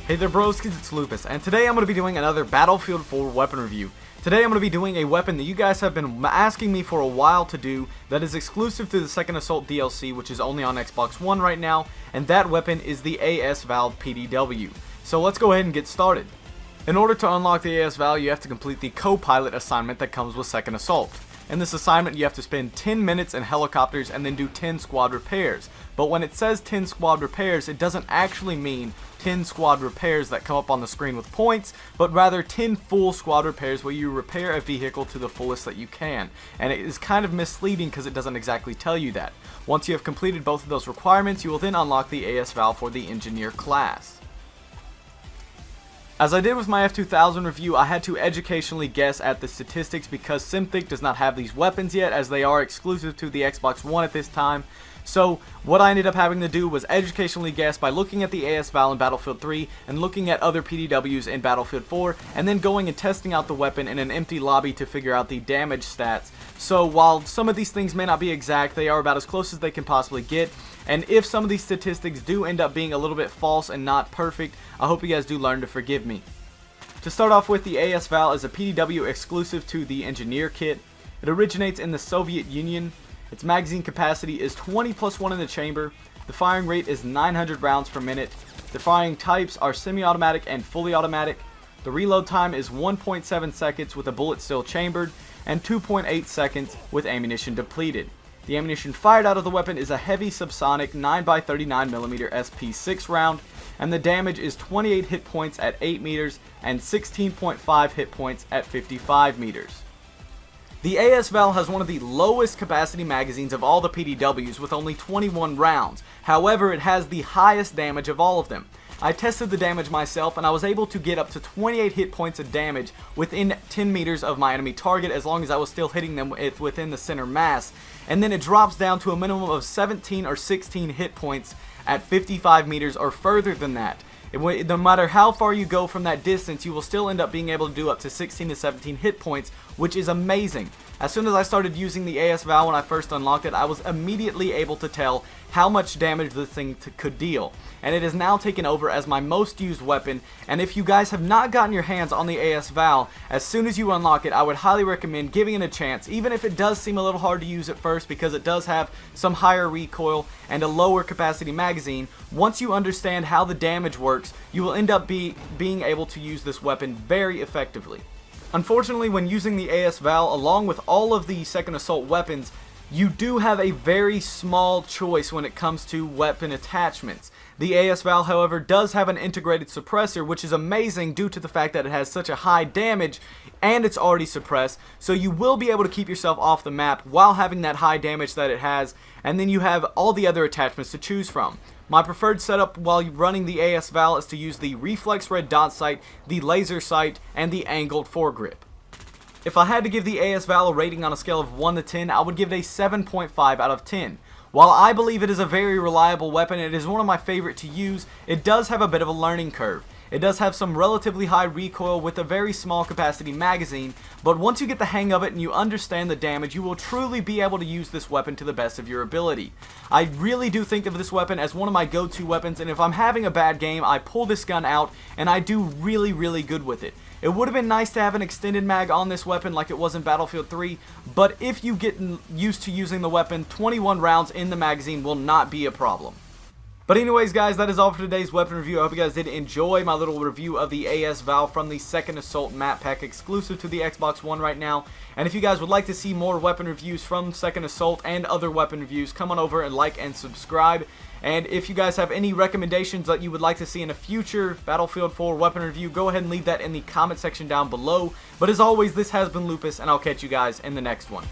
Hey there broskies, it's Lupus, and today I'm going to be doing another Battlefield 4 weapon review. Today I'm going to be doing a weapon that you guys have been asking me for a while to do that is exclusive to the Second Assault DLC, which is only on Xbox One right now, and that weapon is the VAL PDW. So let's go ahead and get started. In order to unlock the VAL, you have to complete the co-pilot assignment that comes with Second Assault. In this assignment, you have to spend 10 minutes in helicopters and then do 10 squad repairs. But when it says 10 squad repairs, it doesn't actually mean 10 squad repairs that come up on the screen with points, but rather 10 full squad repairs where you repair a vehicle to the fullest that you can. And it is kind of misleading because it doesn't exactly tell you that. Once you have completed both of those requirements, you will then unlock the VAL for the engineer class. As I did with my F2000 review, I had to educationally guess at the statistics because SimThick does not have these weapons yet, as they are exclusive to the Xbox One at this time. So what I ended up having to do was educationally guess by looking at the VAL in Battlefield 3 and looking at other PDWs in Battlefield 4, and then going and testing out the weapon in an empty lobby to figure out the damage stats. So while some of these things may not be exact, they are about as close as they can possibly get. And if some of these statistics do end up being a little bit false and not perfect, I hope you guys do learn to forgive me. To start off with, the VAL is a PDW exclusive to the Engineer kit. It originates in the Soviet Union. Its magazine capacity is 20+1 in the chamber. The firing rate is 900 rounds per minute. The firing types are semi-automatic and fully automatic. The reload time is 1.7 seconds with a bullet still chambered, and 2.8 seconds with ammunition depleted. The ammunition fired out of the weapon is a heavy subsonic 9x39mm SP6 round, and the damage is 28 hit points at 8 meters and 16.5 hit points at 55 meters. The VAL has one of the lowest capacity magazines of all the PDWs with only 21 rounds. However, it has the highest damage of all of them. I tested the damage myself and I was able to get up to 28 hit points of damage within 10 meters of my enemy target as long as I was still hitting them within the center mass. And then it drops down to a minimum of 17 or 16 hit points at 55 meters or further than that. No matter how far you go from that distance, you will still end up being able to do up to 16 to 17 hit points, which is amazing. As soon as I started using the VAL when I first unlocked it, I was immediately able to tell how much damage this thing could deal. And it has now taken over as my most used weapon, and if you guys have not gotten your hands on the VAL, as soon as you unlock it, I would highly recommend giving it a chance, even if it does seem a little hard to use at first because it does have some higher recoil and a lower capacity magazine. Once you understand how the damage works, you will end up being able to use this weapon very effectively. Unfortunately, when using the VAL along with all of the Second Assault weapons, you do have a very small choice when it comes to weapon attachments. The VAL, however, does have an integrated suppressor, which is amazing due to the fact that it has such a high damage and it's already suppressed, so you will be able to keep yourself off the map while having that high damage that it has, and then you have all the other attachments to choose from. My preferred setup while running the VAL is to use the reflex red dot sight, the laser sight, and the angled foregrip. If I had to give the VAL a rating on a scale of 1 to 10, I would give it a 7.5 out of 10. While I believe it is a very reliable weapon, it is one of my favorite to use, it does have a bit of a learning curve. It does have some relatively high recoil with a very small capacity magazine, but once you get the hang of it and you understand the damage, you will truly be able to use this weapon to the best of your ability. I really do think of this weapon as one of my go-to weapons, and if I'm having a bad game, I pull this gun out and I do really good with it. It would have been nice to have an extended mag on this weapon like it was in Battlefield 3, but if you get used to using the weapon, 21 rounds in the magazine will not be a problem. But anyways guys, that is all for today's weapon review. I hope you guys did enjoy my little review of the VAL from the Second Assault map pack exclusive to the Xbox One right now. And if you guys would like to see more weapon reviews from Second Assault and other weapon reviews, come on over and like and subscribe. And if you guys have any recommendations that you would like to see in a future Battlefield 4 weapon review, go ahead and leave that in the comment section down below. But as always, this has been Lupus, and I'll catch you guys in the next one.